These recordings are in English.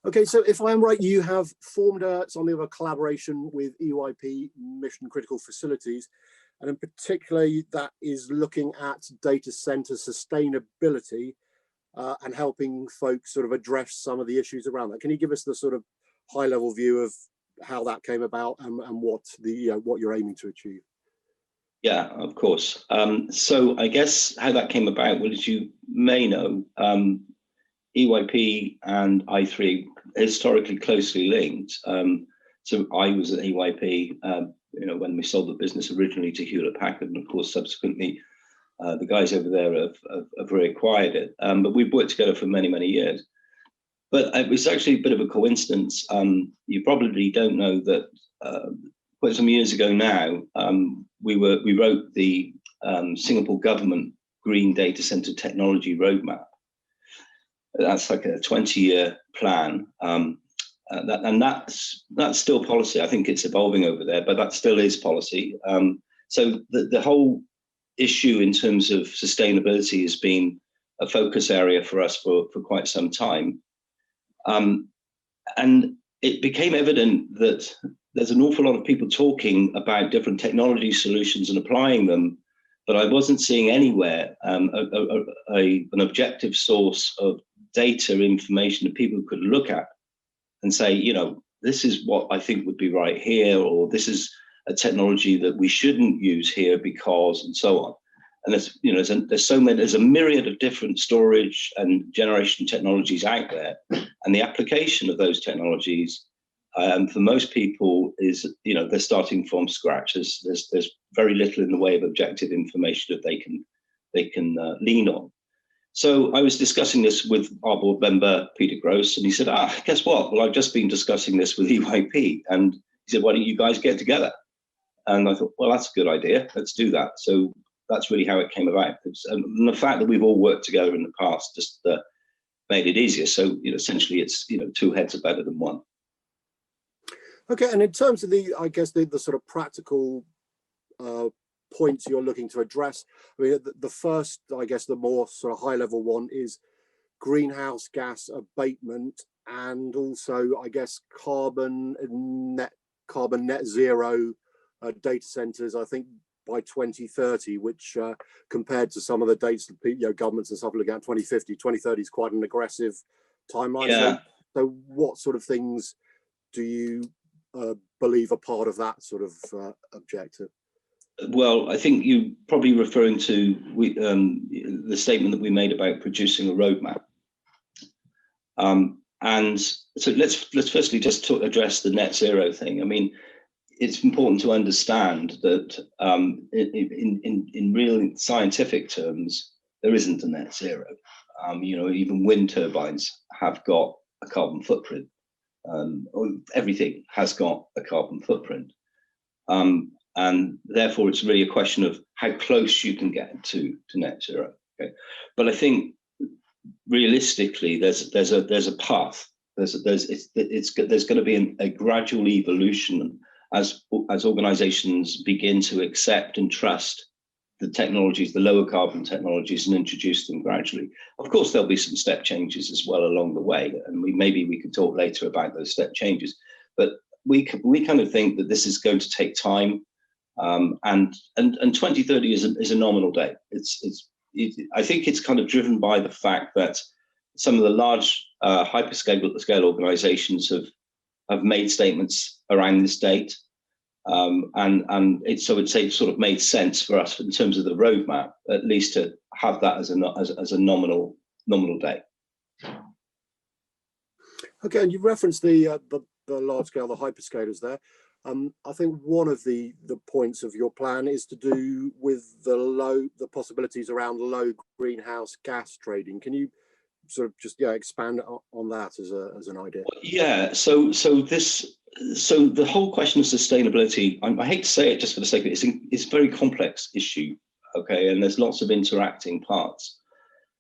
Okay, so if I am right, you have formed something of a collaboration with EYP, Mission Critical Facilities, and in particular, that is looking at data center sustainability and helping folks sort of address some of the issues around that. Can you give us the sort of high-level view of how that came about and what what you're aiming to achieve? Yeah, of course. So I guess how that came about, well, as you may know, EYP and i3 historically closely linked. So I was at EYP, when we sold the business originally to Hewlett Packard, and of course subsequently the guys over there have reacquired it. But we've worked together for many, many years. But it was actually a bit of a coincidence. You probably don't know that quite some years ago now, we wrote the Singapore government Green Data Center Technology Roadmap. That's like a 20-year plan, and that's still policy. I think it's evolving over there, but that still is policy. So the whole issue in terms of sustainability has been a focus area for us for quite some time. And it became evident that there's an awful lot of people talking about different technology solutions and applying them, but I wasn't seeing anywhere an objective source of data information that people could look at and say, this is what I think would be right here, or this is a technology that we shouldn't use here because, and so on. And there's a myriad of different storage and generation technologies out there, and the application of those technologies for most people is, they're starting from scratch. There's very little in the way of objective information that they can lean on. So I was discussing this with our board member, Peter Gross, and he said, guess what? Well, I've just been discussing this with EYP. And he said, why don't you guys get together? And I thought, well, that's a good idea. Let's do that. So that's really how it came about. And the fact that we've all worked together in the past just made it easier. So essentially it's, two heads are better than one. Okay, and in terms of the sort of practical points you're looking to address, I mean, the first, I guess, the more sort of high level one is greenhouse gas abatement, and also, I guess, carbon net zero data centers, I think by 2030, which compared to some of the dates that governments and stuff looking at, 2050, 2030 is quite an aggressive timeline. Yeah. So what sort of things do you believe are part of that sort of objective? Well, I think you're probably referring to the statement that we made about producing a roadmap. And so let's firstly just address the net zero thing. I mean, it's important to understand that in real scientific terms, there isn't a net zero. Even wind turbines have got a carbon footprint. Everything has got a carbon footprint. And therefore, it's really a question of how close you can get to net zero. Okay, but I think realistically, there's a path. There's going to be a gradual evolution as organizations begin to accept and trust the technologies, the lower carbon technologies, and introduce them gradually. Of course, there'll be some step changes as well along the way, and maybe we could talk later about those step changes. But we kind of think that this is going to take time, and 2030 is a nominal date. I think it's kind of driven by the fact that some of the large hyperscale organizations have made statements around this date. And it's sort of made sense for us in terms of the roadmap, at least to have that as a nominal date. Okay, and you referenced the large scale, the hyperscalers there. I think one of the points of your plan is to do with the possibilities around low greenhouse gas trading. Can you sort of just expand on that as an idea? Yeah. So the whole question of sustainability, I hate to say it just for the sake of it, it's a very complex issue. Okay, and there's lots of interacting parts.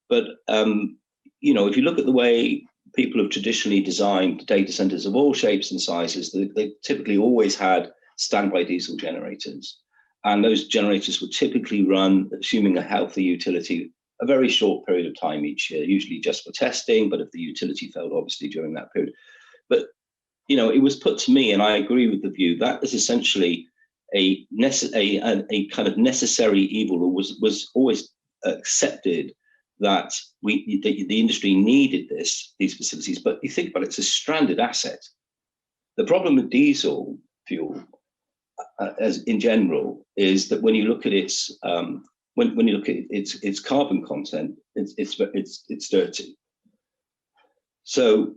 But if you look at the way people have traditionally designed data centers of all shapes and sizes, they typically always had standby diesel generators, and those generators would typically run, assuming a healthy utility, a very short period of time each year, usually just for testing, but if the utility failed, obviously during that period. But, you know, it was put to me, and I agree with the view, that is essentially a kind of necessary evil, or was always accepted, that the industry needed these facilities. But you think about it, it's a stranded asset. The problem with diesel fuel, as in general, is that when you look at its when you look at its carbon content, it's dirty. So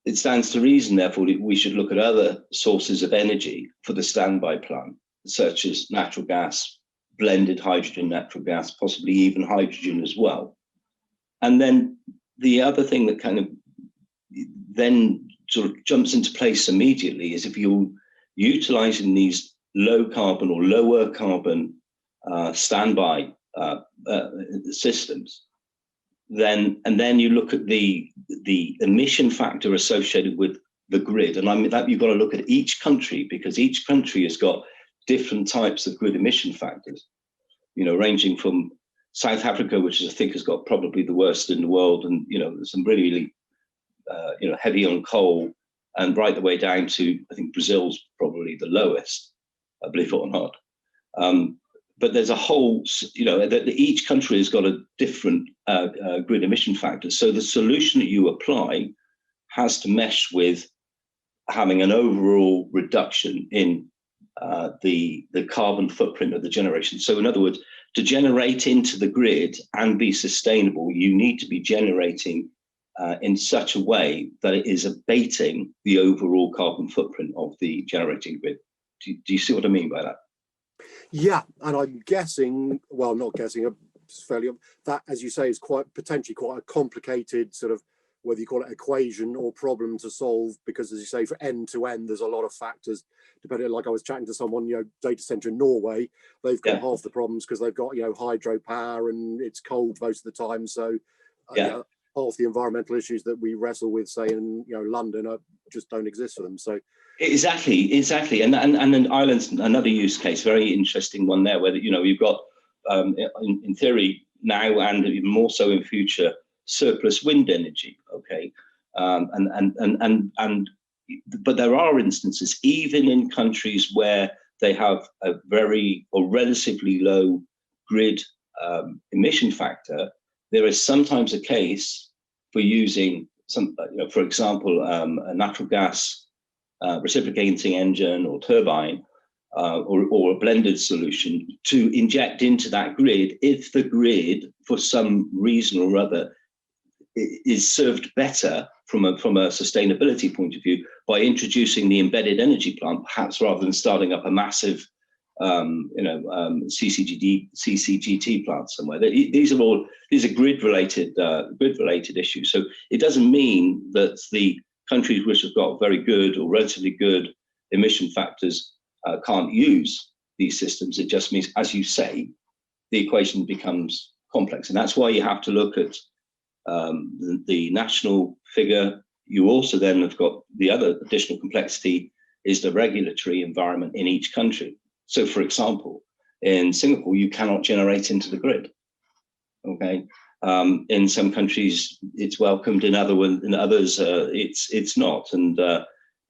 it stands to reason, therefore, that we should look at other sources of energy for the standby plant, such as natural gas, blended hydrogen, natural gas, possibly even hydrogen as well. And then the other thing that kind of then sort of jumps into place immediately is if you're utilizing these low carbon or lower carbon standby systems, then you look at the emission factor associated with the grid. And I mean that you've got to look at each country, because each country has got different types of grid emission factors, you know, ranging from South Africa, which I think has got probably the worst in the world, and you know, there's some really you know, heavy on coal, and right the way down to, I think Brazil's probably the lowest, believe it or not. But there's a whole, you know, that each country has got a different grid emission factor. So the solution that you apply has to mesh with having an overall reduction in the carbon footprint of the generation. So in other words, to generate into the grid and be sustainable, you need to be generating in such a way that it is abating the overall carbon footprint of the generating grid. Do you see what I mean by that? Yeah, and I'm guessing, well, not guessing, it's fairly, that, as you say, is potentially quite a complicated sort of, whether you call it equation or problem to solve, because as you say, for end to end, there's a lot of factors. Depending, like I was chatting to someone, you know, data center in Norway, they've got half the problems because they've got, you know, hydropower and it's cold most of the time. So you know, half the environmental issues that we wrestle with, say in, you know, London, just don't exist for them. So exactly, and then Ireland's another use case, very interesting one there, where, you know, you've got in theory now, and even more so in future, surplus wind energy. Okay, but there are instances, even in countries where they have a very or relatively low grid emission factor, there is sometimes a case for using some, you know, for example, a natural gas reciprocating engine or turbine, or a blended solution to inject into that grid if the grid, for some reason or other, is served better from a sustainability point of view by introducing the embedded energy plant, perhaps rather than starting up a massive CCGT plant somewhere. These are grid related issues. So it doesn't mean that the countries which have got very good or relatively good emission factors can't use these systems. It just means, as you say, the equation becomes complex, and that's why you have to look at the national figure. You also then have got the other additional complexity is the regulatory environment in each country. So, for example, in Singapore, you cannot generate into the grid. Okay, in some countries it's welcomed, in others it's not, and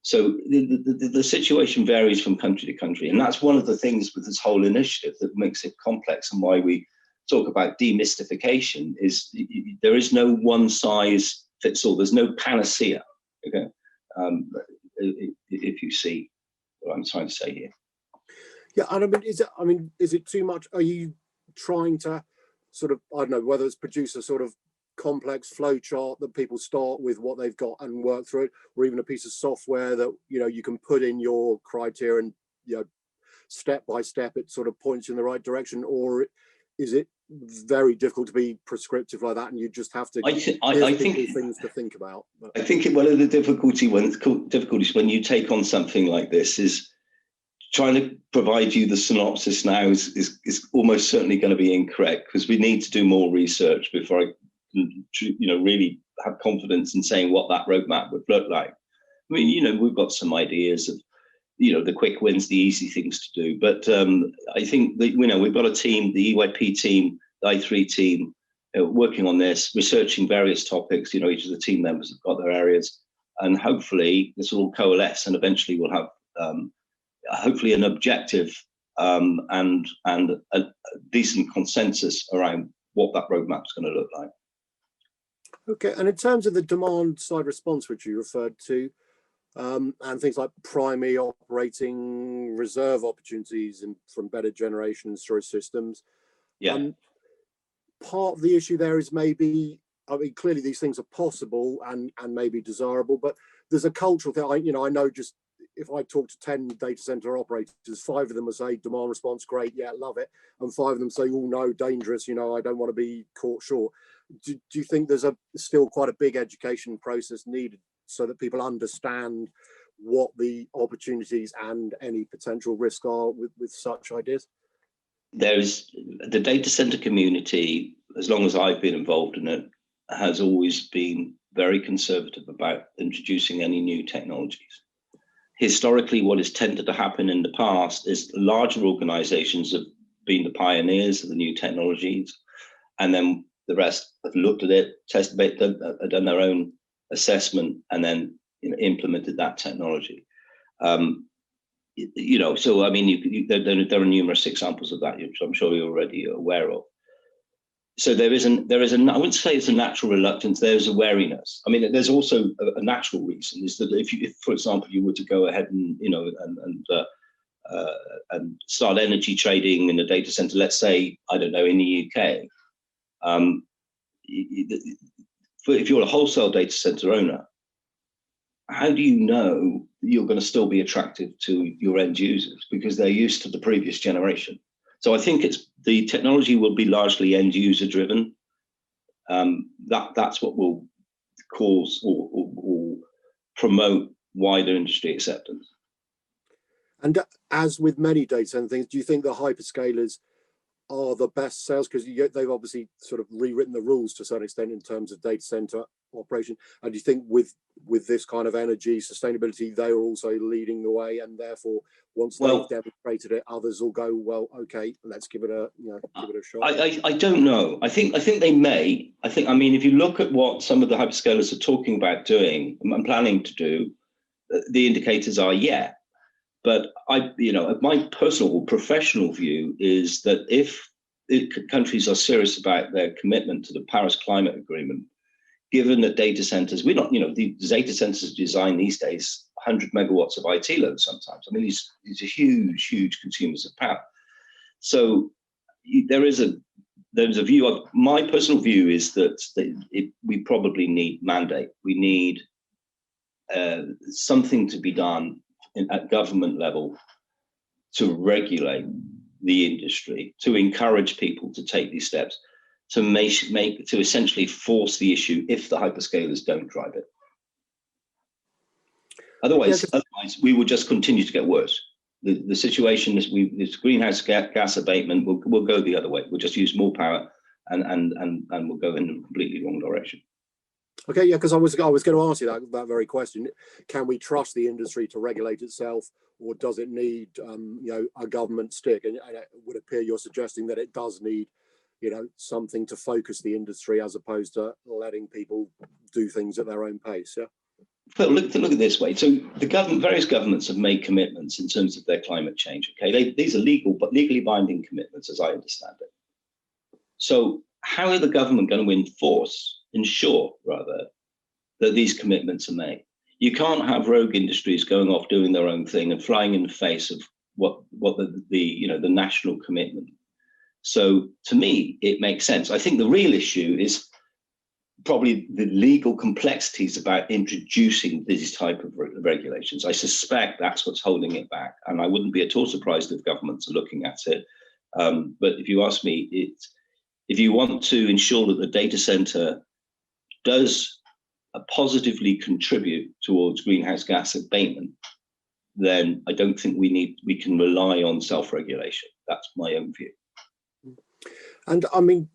so the situation varies from country to country, and that's one of the things with this whole initiative that makes it complex, and why we talk about demystification. Is there is no one size fits all. There's no panacea. Okay, if you see what I'm trying to say here. Yeah, and is it too much? Are you trying to sort of, I don't know, whether it's produce a sort of complex flow chart that people start with what they've got and work through it, or even a piece of software that, you know, you can put in your criteria and, you know, step by step it sort of points you in the right direction? Or is it very difficult to be prescriptive like that, and you just have to I think things to think about? I think one of the difficulties when you take on something like this is trying to provide you the synopsis now is almost certainly going to be incorrect, because we need to do more research before I, you know, really have confidence in saying what that roadmap would look like. I mean, you know, we've got some ideas of, you know, the quick wins, the easy things to do, but I think that, you know, we've got a team, the EYP team, the i3 team, working on this, researching various topics. Each of the team members have got their areas, and hopefully this will all coalesce, and eventually we'll have hopefully an objective and a decent consensus around what that roadmap is going to look like. Okay, and in terms of the demand side response, which you referred to, and things like primary operating reserve opportunities from better generation and storage systems. Yeah. Part of the issue there is maybe, I mean, clearly these things are possible and maybe desirable, but there's a cultural thing. I know just if I talk to 10 data center operators, 5 of them will say demand response, great, yeah, love it. And 5 of them say, oh no, dangerous, I don't want to be caught short. Do you think there's still quite a big education process needed so that people understand what the opportunities and any potential risk are with such ideas? There's the data center community, as long as I've been involved in it, has always been very conservative about introducing any new technologies. Historically, what has tended to happen in the past is larger organizations have been the pioneers of the new technologies, and then the rest have looked at it, tested it, done their own assessment, and then implemented that technology. So I mean, there are numerous examples of that, which I'm sure you're already aware of. So there is I wouldn't say it's a natural reluctance. There's a wariness. I mean, there's also a natural reason is that if for example, you were to go ahead and and start energy trading in a data center, let's say, I don't know, in the UK, if you're a wholesale data center owner, how do you know you're going to still be attractive to your end users because they're used to the previous generation? So I think the technology will be largely end user driven. That's what will cause or promote wider industry acceptance. And as with many data center things, do you think the hyperscalers are the best sales? Because they've obviously sort of rewritten the rules to a certain extent in terms of data center operation. And do you think with this kind of energy sustainability, they are also leading the way, and therefore once they've demonstrated it, others will go, well, okay, let's give it a shot? I don't know. I think they may. I mean, if you look at what some of the hyperscalers are talking about doing and planning to do, the indicators are yeah. But my personal or professional view is that if countries are serious about their commitment to the Paris Climate Agreement, given that data centers, the data centers design these days 100 megawatts of IT load sometimes. I mean, these are huge, huge consumers of power. So there is a view of, my personal view is that we probably need mandate. We need something to be done at government level to regulate the industry, to encourage people to take these steps, to essentially force the issue if the hyperscalers don't drive it. Otherwise, we will just continue to get worse. The situation is this greenhouse gas abatement will go the other way. We'll just use more power and we'll go in a completely wrong direction. Okay, yeah, because I was going to ask you that very question. Can we trust the industry to regulate itself, or does it need a government stick? And it would appear you're suggesting that it does need something to focus the industry as opposed to letting people do things at their own pace. Yeah. But look at it this way. So various governments have made commitments in terms of their climate change. Okay, these are legally binding commitments, as I understand it. So how are the government going to ensure that these commitments are made? You can't have rogue industries going off doing their own thing and flying in the face of what the national commitment. So to me, it makes sense. I think the real issue is probably the legal complexities about introducing these type of regulations. I suspect that's what's holding it back, and I wouldn't be at all surprised if governments are looking at it. But if you ask me, if you want to ensure that the data center does positively contribute towards greenhouse gas abatement, then I don't think we can rely on self-regulation. That's my own view. And I mean,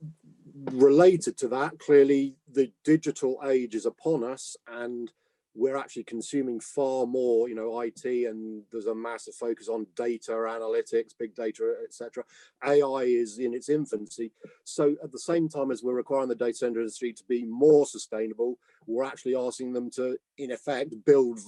related to that, clearly the digital age is upon us, and we're actually consuming far more, IT, and there's a massive focus on data analytics, big data, etc. AI is in its infancy. So at the same time as we're requiring the data center industry to be more sustainable, we're actually asking them to, in effect, build,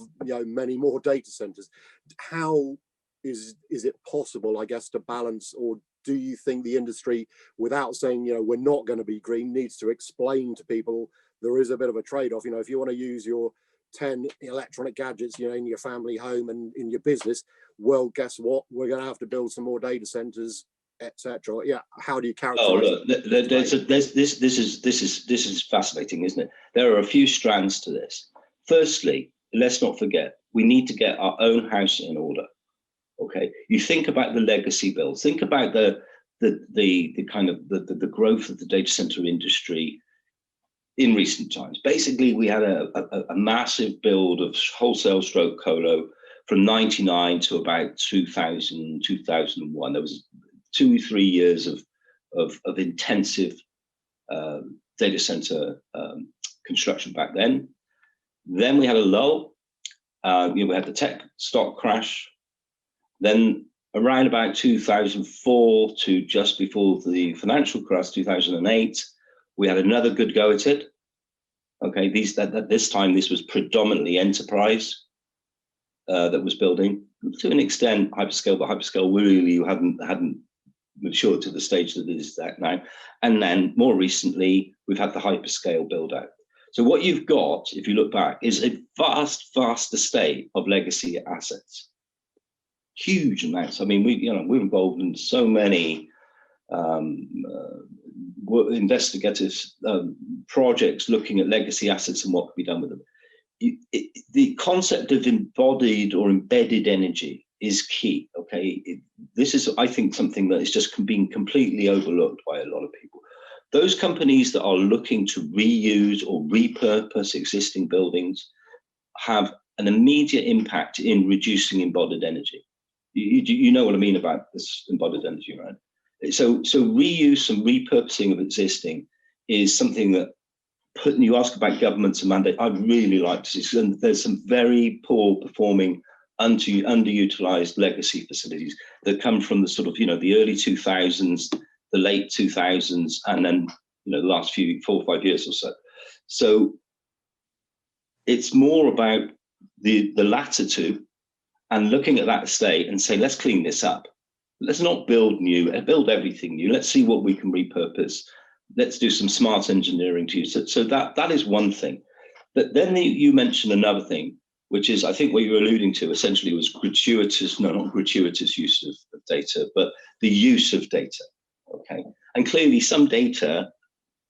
many more data centers. How is it possible, I guess, to balance, or do you think the industry, without saying, we're not going to be green, needs to explain to people there is a bit of a trade-off? If you want to use your 10 electronic gadgets, in your family home and in your business, well, guess what? We're going to have to build some more data centers, etc. Yeah. How do you characterize? Oh, look, this is fascinating, isn't it? There are a few strands to this. Firstly, let's not forget, we need to get our own house in order. Okay, you think about the legacy builds. Think about the kind of the growth of the data center industry in recent times. Basically, we had a massive build of wholesale stroke colo from 99 to about 2000, 2001. There was 2 or 3 years of intensive data center construction back then. Then we had a lull. We had the tech stock crash. Then around about 2004 to just before the financial crash, 2008, we had another good go at it. Okay, this time this was predominantly enterprise that was building, to an extent hyperscale, but hyperscale really hadn't matured to the stage that it is that now. And then more recently, we've had the hyperscale build out. So what you've got, if you look back, is a vast estate of legacy assets. Huge amounts. I mean, we're involved in so many investigative projects looking at legacy assets and what can be done with them. The concept of embodied or embedded energy is key. Okay, this is, I think, something that is just being completely overlooked by a lot of people. Those companies that are looking to reuse or repurpose existing buildings have an immediate impact in reducing embodied energy. You know what I mean about this embodied energy, right? So reuse and repurposing of existing is something that, you ask about governments and mandate, I'd really like to see. And there's some very poor performing, underutilized legacy facilities that come from the sort of, the early 2000s, the late 2000s, and then, the last 4 or 5 years or so. So it's more about the latter two, and looking at that estate and say, let's clean this up. Let's not build new, build everything new. Let's see what we can repurpose. Let's do some smart engineering to use it. So that is one thing. But then you mentioned another thing, which is, I think what you were alluding to essentially was not gratuitous use of data, but the use of data. Okay. And clearly some data,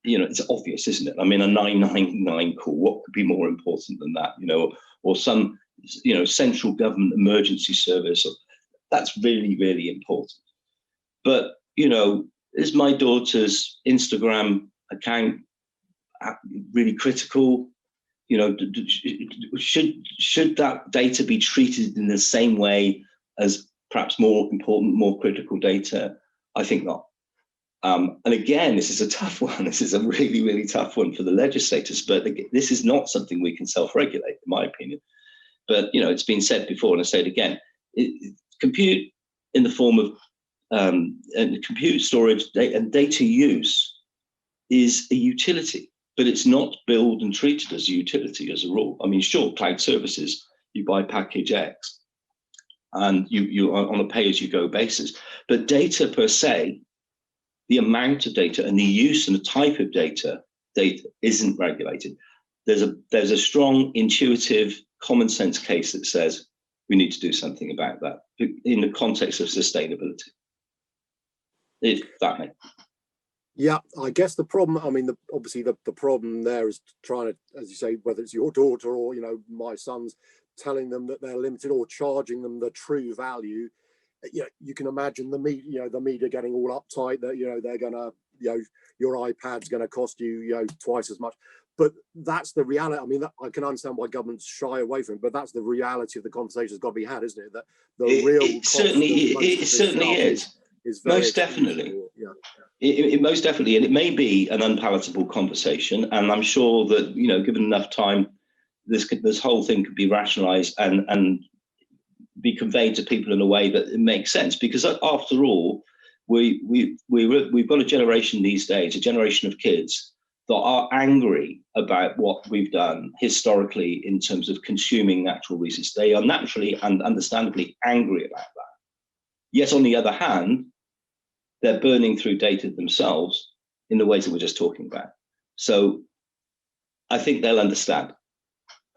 it's obvious, isn't it? I mean, a 999 call, what could be more important than that? Or some, central government emergency service. That's really, really important. But, is my daughter's Instagram account really critical? Should that data be treated in the same way as perhaps more important, more critical data? I think not. And again, this is a tough one. This is a really, really tough one for the legislators, but this is not something we can self-regulate, in my opinion. But, it's been said before, and I say it again, compute in the form of compute storage and data use is a utility, but it's not billed and treated as a utility as a rule. I mean, sure, cloud services, you buy package X and you are on a pay-as-you-go basis, but data per se, the amount of data and the use and the type of data isn't regulated. There's a strong, intuitive, common sense case that says we need to do something about that in the context of sustainability. If that makes sense. Yeah, I guess the problem, obviously the problem there is trying to, as you say, whether it's your daughter or, my sons, telling them that they're limited or charging them the true value. You can imagine the media getting all uptight that, they're going to, your iPad's going to cost you, twice as much. But that's the reality. I mean, I can understand why governments shy away from it, but that's the reality of the conversation that's got to be had, isn't it? That the real it certainly is. Most definitely. Yeah. It most definitely, and it may be an unpalatable conversation. And I'm sure that, given enough time, this whole thing could be rationalized and be conveyed to people in a way that it makes sense. Because after all, we've got a generation these days, a generation of kids that are angry about what we've done historically in terms of consuming natural resources. They are naturally and understandably angry about that. Yet on the other hand, they're burning through data themselves in the ways that we're just talking about. So I think they'll understand.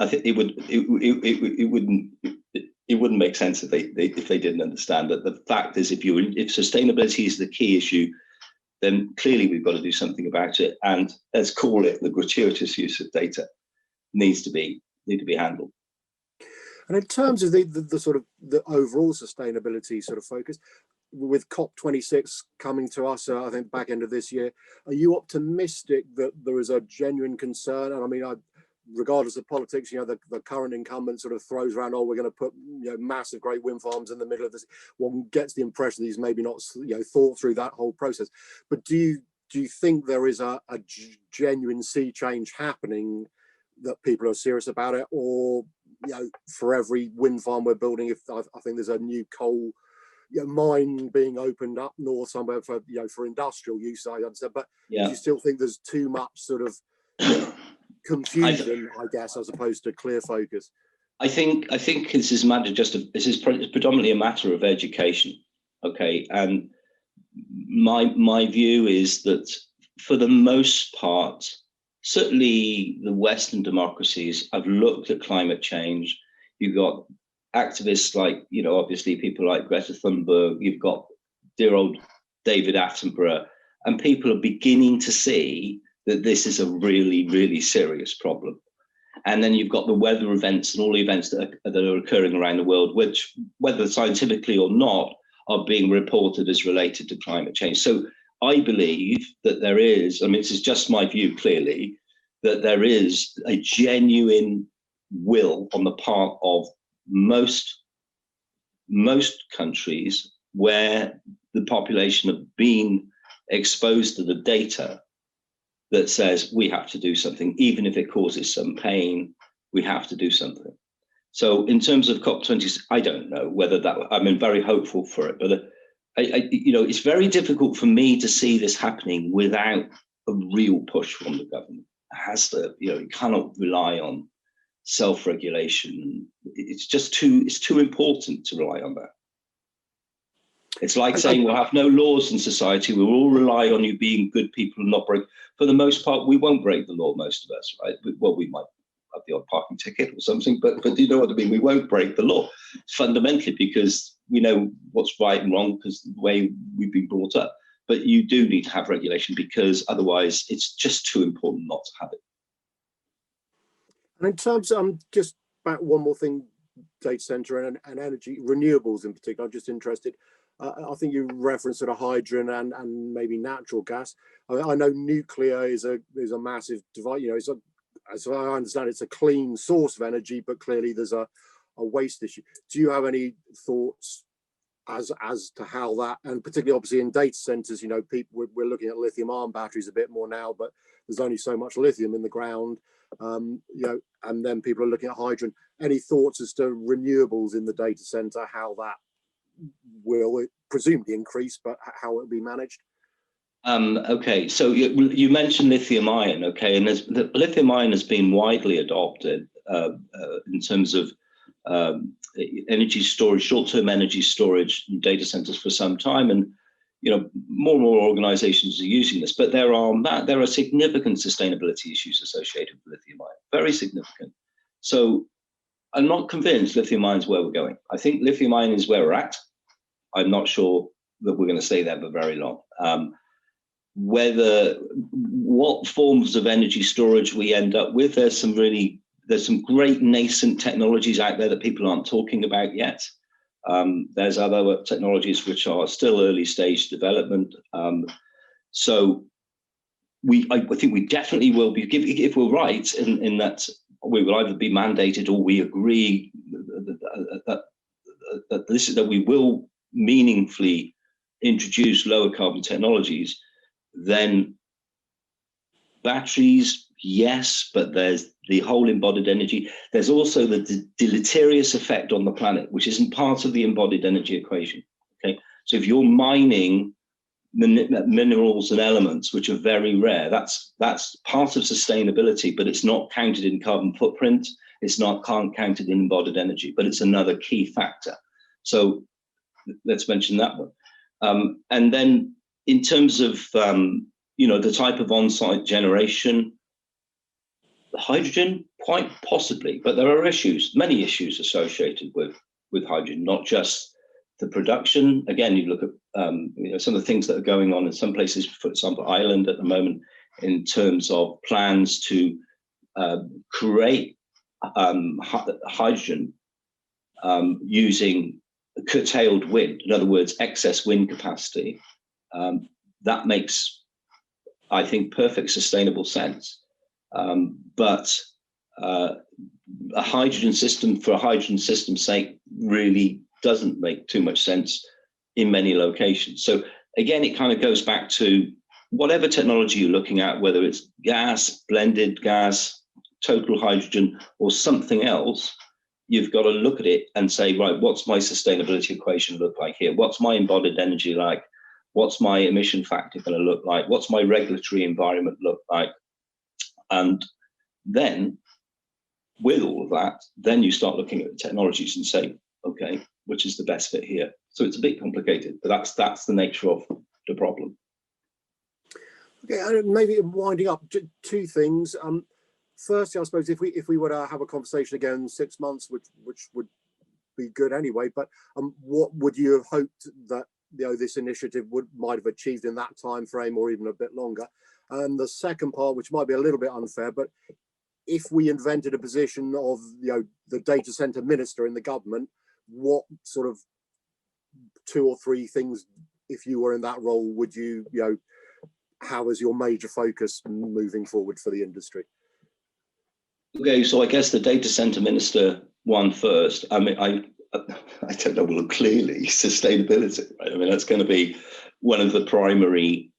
I think it wouldn't make sense if they didn't understand. But the fact is, if sustainability is the key issue, then clearly we've got to do something about it. And let's call it the gratuitous use of data need to be handled. And in terms of the sort of the overall sustainability sort of focus, with COP26 coming to us, I think back end of this year, are you optimistic that there is a genuine concern? And I mean, regardless of politics, you know, the current incumbent sort of throws around, oh, we're going to put, you know, massive great wind farms in the middle of this. One gets the impression that he's maybe not, you know, thought through that whole process. But do you think there is a genuine sea change happening, that people are serious about it? Or, you know, for every wind farm we're building, if I think there's a new coal, you know, mine being opened up north somewhere for, you know, for industrial use, I understand, but do you still think there's too much sort of confusion, I guess, as opposed to clear focus? I think this is predominantly a matter of education. Okay, and my view is that for the most part, certainly the Western democracies have looked at climate change. You've got activists like, you know, obviously people like Greta Thunberg, you've got dear old David Attenborough, and people are beginning to see that this is a really, really serious problem. And then you've got the weather events and all the events that are occurring around the world, which, whether scientifically or not, are being reported as related to climate change. So I believe that there is, I mean, this is just my view clearly, that there is a genuine will on the part of most countries where the population have been exposed to the data that says we have to do something, even if it causes some pain, we have to do something. So in terms of COP26, I don't know whether that, I'm very hopeful for it, but you know, it's very difficult for me to see this happening without a real push from the government. It has to, you know, you cannot rely on self-regulation. It's too important to rely on that. It's like saying we'll have no laws in society. We'll all rely on you being good people and not break. For the most part, we won't break the law, most of us, right? Well, we might have the odd parking ticket or something, but you know what I mean? We won't break the law fundamentally because we know what's right and wrong because the way we've been brought up. But you do need to have regulation because otherwise it's just too important not to have it. And in terms of, just back one more thing, data center and energy, renewables in particular, I'm just interested. I think you referenced sort of hydrogen and maybe natural gas. I know nuclear is a massive divide. You know, it's as I understand, it's a clean source of energy, but clearly there's a waste issue. Do you have any thoughts as to how that, and particularly obviously in data centers, you know, we're looking at lithium-ion batteries a bit more now, but there's only so much lithium in the ground, you know, and then people are looking at hydrogen. Any thoughts as to renewables in the data center, how that will presumably increase, but how it will be managed? Okay, so you mentioned lithium ion, okay, and the lithium ion has been widely adopted in terms of energy storage, short-term energy storage in data centers for some time, and you know, more and more organizations are using this, but there are significant sustainability issues associated with lithium ion, very significant. So I'm not convinced lithium ion is where we're going. I think lithium ion is where we're at. I'm not sure that we're going to stay there for very long. What forms of energy storage we end up with, there's some great nascent technologies out there that people aren't talking about yet. There's other technologies which are still early stage development. So I think we definitely will be, if we're right in that we will either be mandated or we agree that we will meaningfully introduce lower carbon technologies, then batteries, Yes, but there's the whole embodied energy. There's also the deleterious effect on the planet, which isn't part of the embodied energy equation. Okay, so if you're mining minerals and elements which are very rare, that's part of sustainability, but it's not counted in carbon footprint. It's not counted in embodied energy, but it's another key factor. So let's mention that one. And then in terms of the type of on-site generation, hydrogen, quite possibly, but there are many issues associated with hydrogen, not just the production. Again, you look at some of the things that are going on in some places, for example, Ireland at the moment, in terms of plans to create hydrogen using curtailed wind, in other words, excess wind capacity. That makes, I think, perfect sustainable sense. But a hydrogen system for a hydrogen system's sake really doesn't make too much sense in many locations. So again, it kind of goes back to whatever technology you're looking at, whether it's gas, blended gas, total hydrogen, or something else, you've got to look at it and say, right, what's my sustainability equation look like here? What's my embodied energy like? What's my emission factor going to look like? What's my regulatory environment look like? And then with all of that, then you start looking at the technologies and say, okay, which is the best fit here? So it's a bit complicated, but that's the nature of the problem. Okay, and maybe winding up, two things. Firstly, I suppose if we were to have a conversation again in 6 months, which would be good anyway, but what would you have hoped that this initiative might have achieved in that time frame, or even a bit longer? And the second part, which might be a little bit unfair, but if we invented a position of the data center minister in the government, what sort of 2 or 3 things, if you were in that role, would you how is your major focus moving forward for the industry? Okay, so I guess the data center minister one first. I mean, I don't know. Well, clearly sustainability, right? I mean, that's going to be one of the primary.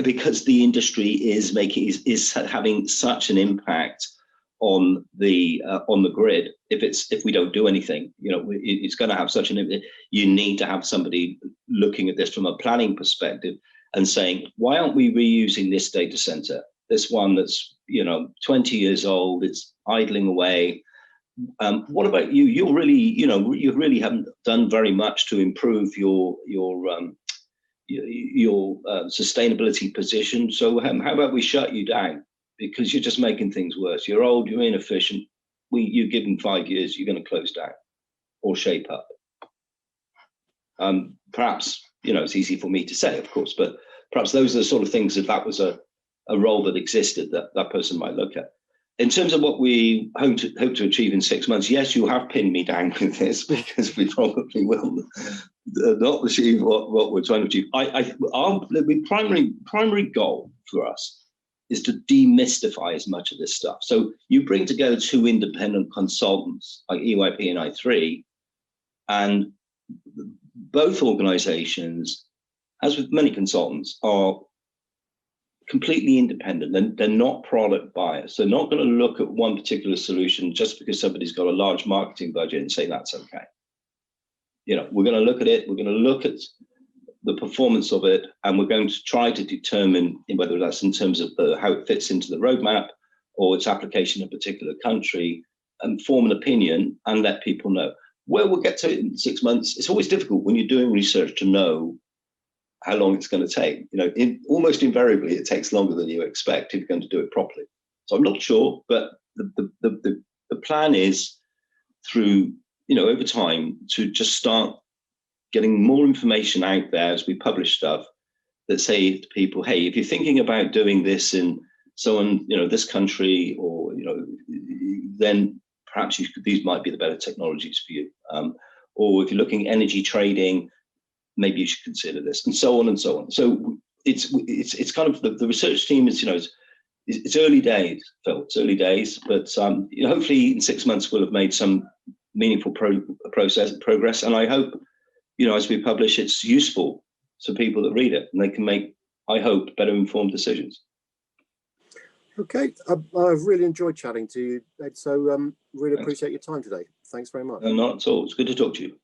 Because the industry is having such an impact on the grid. If we don't do anything, it's going to have such an impact. You need to have somebody looking at this from a planning perspective and saying, why aren't we reusing this data center? This one that's 20 years old, it's idling away. What about you? You really haven't done very much to improve your sustainability position. So how about we shut you down, because you're just making things worse. You're old, you're inefficient. You give them 5 years, you're going to close down or shape up. Perhaps it's easy for me to say, of course, but perhaps those are the sort of things, if that was a role that existed, that person might look at. In terms of what we hope to achieve in 6 months, yes, you have pinned me down with this, because we probably will not achieve what we're trying to achieve. The primary goal for us is to demystify as much of this stuff. So you bring together 2 independent consultants like EYP and i3, and both organizations, as with many consultants, are completely independent. They're not product biased. They're not going to look at one particular solution just because somebody's got a large marketing budget and say that's okay. We're going to look at it. We're going to look at the performance of it, and we're going to try to determine whether that's in terms of how it fits into the roadmap or its application in a particular country, and form an opinion and let people know. Where we'll get to in 6 months, it's always difficult when you're doing research to know how long it's going to take. Almost invariably, it takes longer than you expect if you're going to do it properly. So I'm not sure, but the plan is through, over time, to just start getting more information out there as we publish stuff that say to people, hey, if you're thinking about doing this in this country, or, then perhaps these might be the better technologies for you. Or if you're looking at energy trading, maybe you should consider this, and so on and so on. So it's kind of the research team is, it's early days, Phil. It's early days, but hopefully in 6 months we'll have made some meaningful progress, and I hope, as we publish, it's useful to people that read it, and they can make, I hope, better informed decisions. Okay, I've really enjoyed chatting to you, Ed, so really Thanks. appreciate your time today. Thanks very much. Not at all. It's good to talk to you.